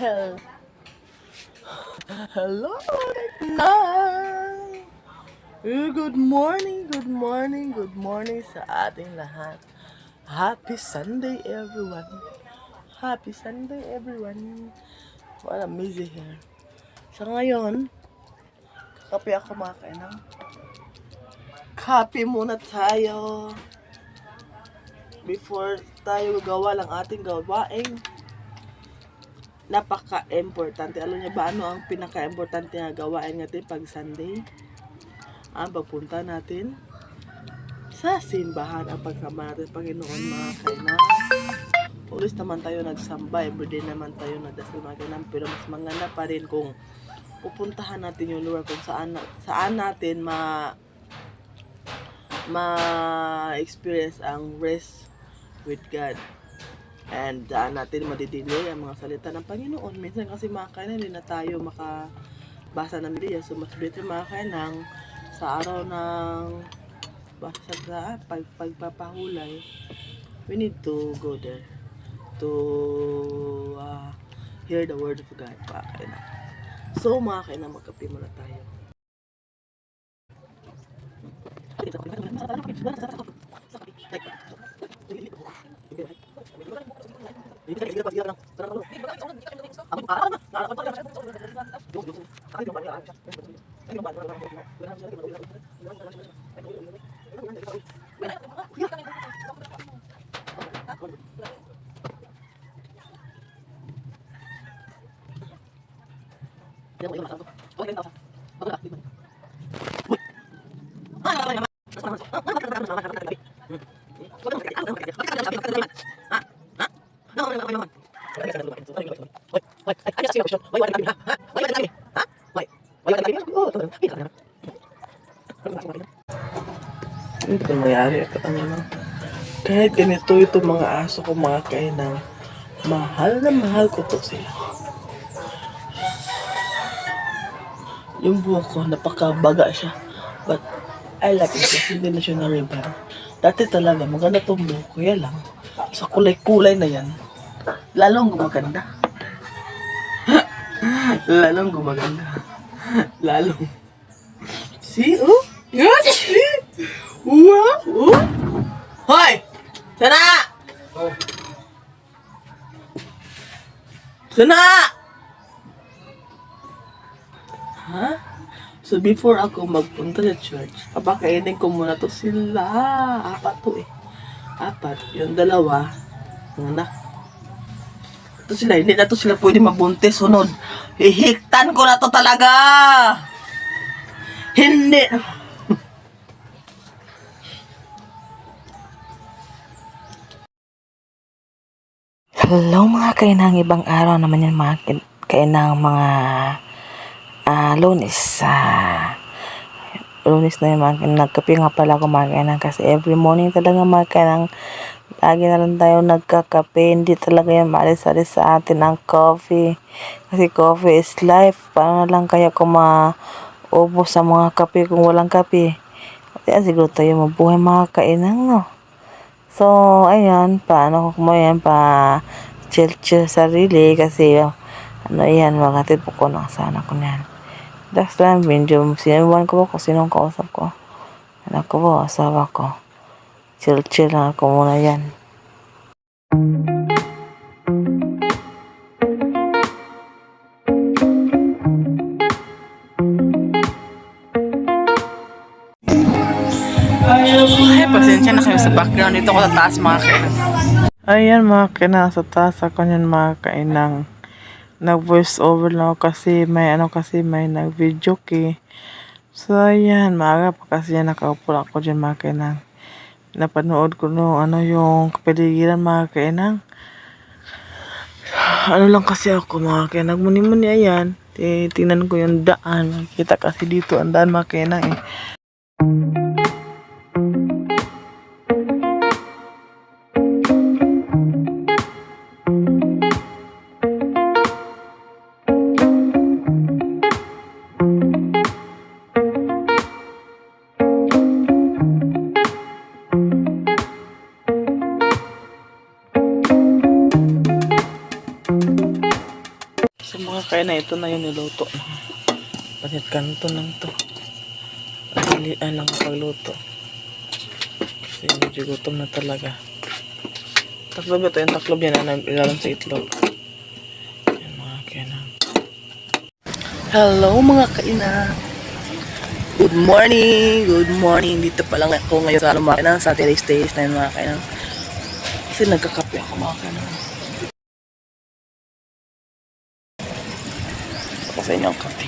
Hell. Hello, Teknang! Good morning, good morning, good morning sa ating lahat. Happy Sunday, everyone. Happy Sunday, everyone. What a busy here. So ngayon, kakape ako mga kainang. Kape muna tayo. Before tayo gawa lang ating gawain. Napaka-importante. Alam niyo ba ano ang pinaka-importante na gawain natin pag Sunday? Ang pagpunta natin sa simbahan, ang pagsamba natin Panginoon mga kainan. Always naman tayo nagsamba, everyday naman tayo nagdasal mga kainan, pero mas maganda pa rin kung pupuntahan natin yung lugar kung saan natin ma-experience ang rest with God. And daan natin madidelay ang mga salita ng Panginoon. Minsan kasi mga kainan, hindi na tayo makabasa ng Biblia. So mas better mga kainan sa araw ng basa sa pagpapahulay, we need to go there to hear the word of God mga kainan. So mga kainan, magkape muna tayo. Ito mayari ito kahit ganito ito mga aso ko mga kainang, mahal na mahal ko to sila. Yung buhok ko napakabaga siya, but I like it kasi hindi na siya na-reband. Dati talaga maganda tong buhok ko, yan lang sa kulay-kulay na yan lalong gumaganda. Lalong gumaganda. Lalong. See? Oh? Yes! See? Wow! Oh! Hoy! Sana! Sana! Ha? So before ako magpunta sa church, papakainin ko muna to sila. Apat to eh. Apat. Yung dalawa, ang anak. Ito sila, hindi na to sila pwede mabuntis. Sunod. Hihiktan ko na to talaga. Hindi. Hello mga kainang, ibang araw naman yan mga kainang mga Lunes. Lunes na yun mga kainang. Nagkape nga pala ako mga kainang kasi every morning talaga mga kainang lagi na lang tayo nagkakape. Hindi talaga yan maalis-alis sa atin ang coffee. Kasi coffee is life. Paano na lang kaya kung maubos sa mga kape kung walang kape? Kaya siguro tayo mabuhay mga kainang, no? So, ayan, paano ko mo yan, chill sarili kasi, ano yan, magatid po ko ng sana ko yan. That's lang, medyo, sinubuan ko po kung sinong kausap ko. Anak ko po, asawa ko. Chill lang ako muna yan. Ay, pasensya na kayo sa background. Dito ko sa taas mga kainang. Ayan mga kainang, sa taas ako yan mga kainang. Nag-voice over lang ako kasi may nag-video key. So ayan, maaga pa kasi yan nakaupo lang ako dyan mga kainang. Napanood ko yung kapaligiran mga kainang. Ano lang kasi ako mga kainang, muni-muni ayan. Tingnan ko yung daan. Makikita kasi dito ang daan mga kainang eh. Kaya na ito na yung niluto. Panit kanto lang to. Pagilian lang pagluto. Kasi medyo gutom na talaga. Taklob ito yung taklob yan. Ilalim sa itlog. Yan mga kainang. Hello mga kainang. Good morning! Good morning! Dito pa lang ako ngayon sa mga kainang. Sa Saturday stage na yun mga kainang. Kasi nagkakape ako mga kainang. Ako sa inyo ang kape.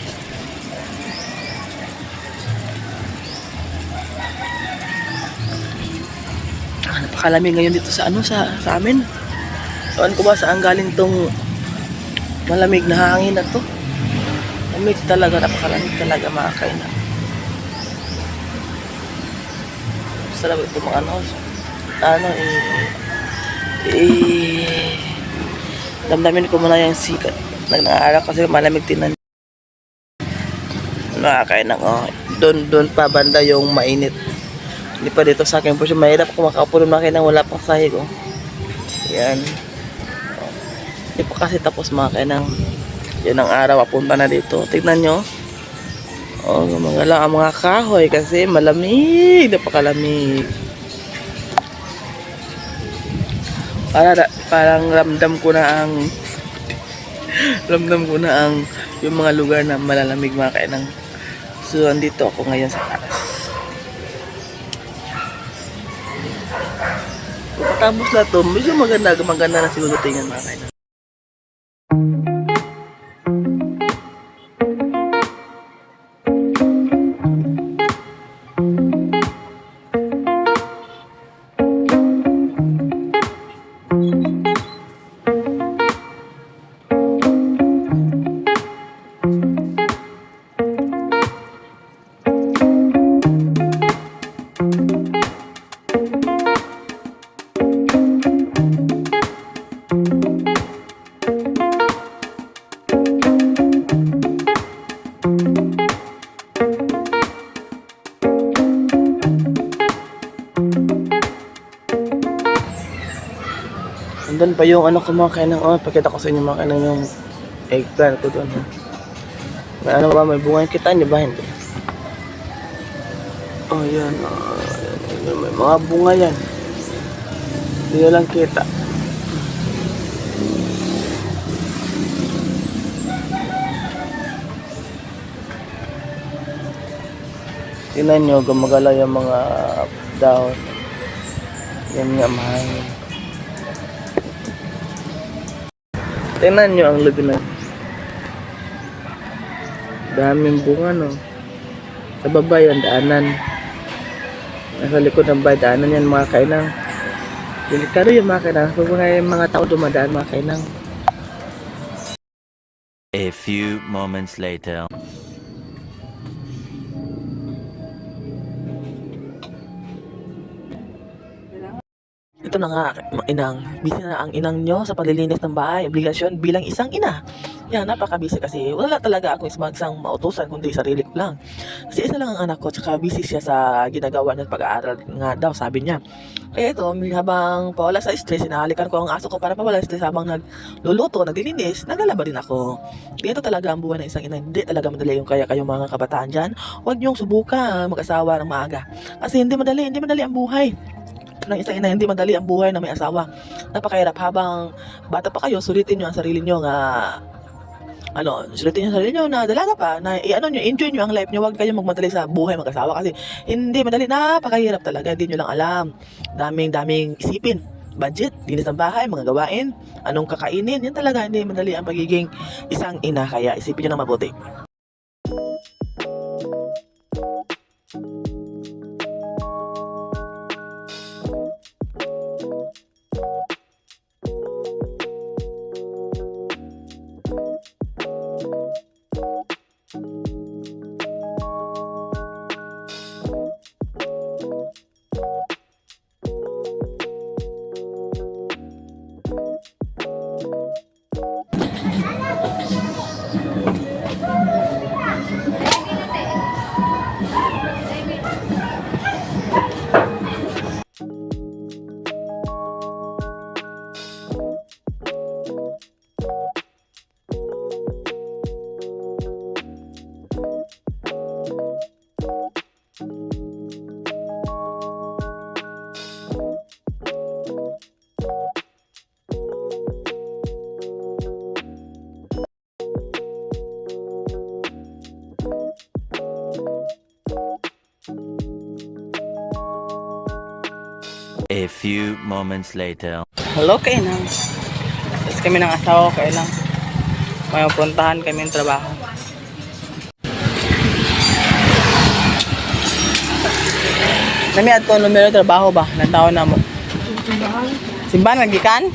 Napakalamig ngayon dito sa sa amin. Ewan ko ba saan galing tong malamig na hangin na to. Lamig talaga, napakalamig talaga mga kainang. Sarap ito mga damdamin ko muna yung sikat. Nag-aaral kasi malamig tinan. Mga kainang, doon pa banda yung mainit. Hindi pa dito sa akin po siya mahirap kung makaupo ng makina wala pang sahig yan hindi pa kasi tapos mga kainang. Yan ang araw apunta na dito, tignan nyo mga lang ang mga kahoy kasi malamig, napakalamig. Parang ramdam ko na yung mga lugar na malalamig mga kainang. So andito ako ngayon sa taas. Pagkatapos na to, medyo maganda na siguro tingnan mga kainang. Andun pa yung ko mga kainang. Pakita ko sa inyo mga kainang yung eggplant ko doon. May ba, may bunga kita niyo ba? Hindi. Yan. May mga bunga yan. Hindi nyo lang kita. Tingnan nyo, gumagala yung mga dahon. Yan nga mahangin. Tingnan nyo ang lubi na. Daming bunga no. Sa baba yan, daanan. Nasa likod ng bahay, daanan yan mga kainang. Delikado yung mga kainang. Pag yung mga tao dumadaan mga kainang. A few moments later. Ito na nga, inang. Busy na ang inang nyo sa paglilinis ng bahay. Obligasyon bilang isang ina. Yan, napaka-busy kasi wala talaga akong isang mautusan kundi sarili ko lang. Kasi isa lang ang anak ko, tsaka busy siya sa ginagawa ng pag-aaral nga daw, sabi niya. Kaya ito, habang pawala sa stress, hinahalikan ko ang aso ko para pawala sa stress habang nagluluto, naglilinis, naglalaba din ako. Dito talaga ang buhay ng isang ina. Hindi talaga madali yung kaya kayong mga kabataan dyan. Huwag niyong subukan mag-asawa ng maaga. Kasi hindi madali ang buhay ng isang ina, hindi madali ang buhay na may asawa. Napakahirap. Habang bata pa kayo, sulitin nyo ang sarili nyo na dalaga pa, na enjoy nyo ang life nyo. Huwag kayong magmadali sa buhay mag-asawa kasi hindi madali, napakahirap talaga, hindi nyo lang alam. Daming isipin. Budget, linis ng bahay, mga gawain, anong kakainin, yan talaga, hindi madali ang pagiging isang ina, kaya isipin nyo na mabuti. A few moments later. Hello, Kainang. Tapos kami ng asawa ko, Kainang. May puntahan kami ng trabaho. Nami ato numero trabaho ba? Nataon na mo. Simbahan nagikan?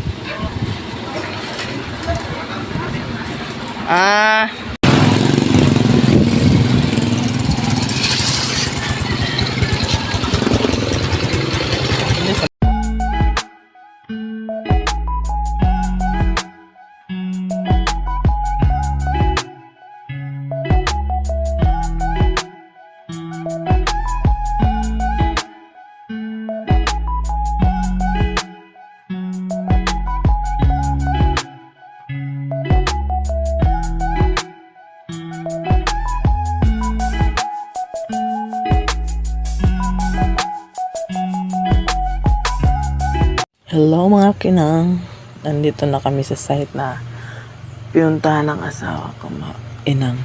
Ah. Hello mga kinang. Nandito na kami sa site na pinuntahan ng asawa ko, inang.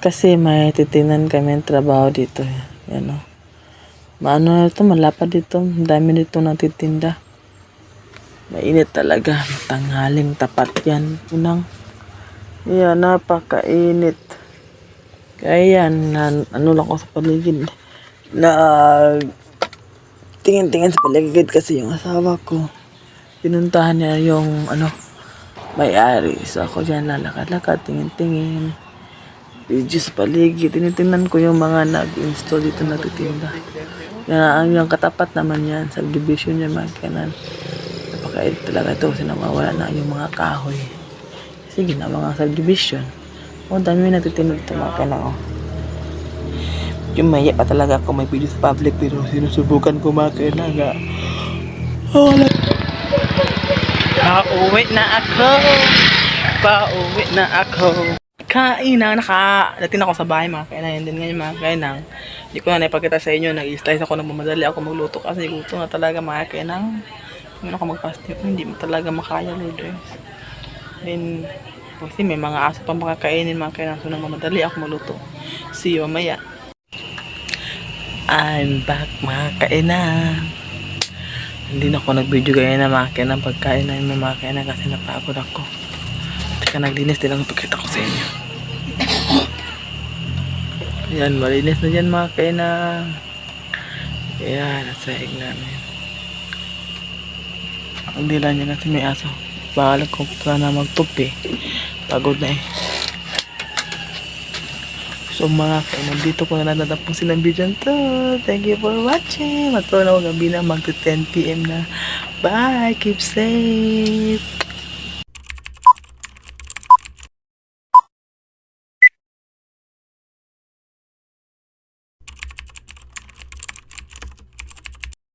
Kasi may titinan kami ng trabaho dito. Yan o. Maano na ito, malapad dito. Ang dami dito natitinda. Mainit talaga. Tanghaling tapat yan, inang. Yan, napakainit. Kaya yan, ano lang ko sa paligid. Tingin-tingin sa paligid kasi yung asawa ko. Pinuntahan niya yung may-ari. So ako dyan lalakad-lakad, tingin-tingin. Videos paligid. Tinitingnan ko yung mga nag-install dito na titinda. Yan, yung katapat naman yan. Subdivision yan, magkanan. Napakainit talaga ito kasi nawawala na yung mga kahoy. Sige na, mga subdivision. Dami natitinda dito mga kanan. Yung maya pa talaga ako may video sa public pero sinusubukan ko makinaga. Pauwi na ako. Pauwi na ako. Kainang dating ako sa bahay mga kainang. Yan din ngayon mga kainang. Hindi ko na naipagkita sa inyo. Nag-slice ako, nagmamadali ako magluto kasi gusto na talaga mga kainang. Hindi ako mag-fasting. Hindi mo talaga makaya, Lord. Then, kasi may mga aso pa makakainin mga kainang. So nagmamadali ako magluto. See you mamaya. I'm back mga kainang. Hindi na ako nag-video gaya na mga kainang pagkain na yung mga kainang kasi napagod ako. Teka, naglinis din lang pagkita ko sa inyo. Yan, malinis na dyan mga kainang. Yan, nasa hig namin. Ang dila niya kasi may aso. Bahala ko sana magtupi. Pagod na eh. So mga kainan, dito ko na natapos silang video to. Thank you for watching. Matulog na gabi na, mag 10 PM na. Bye! Keep safe!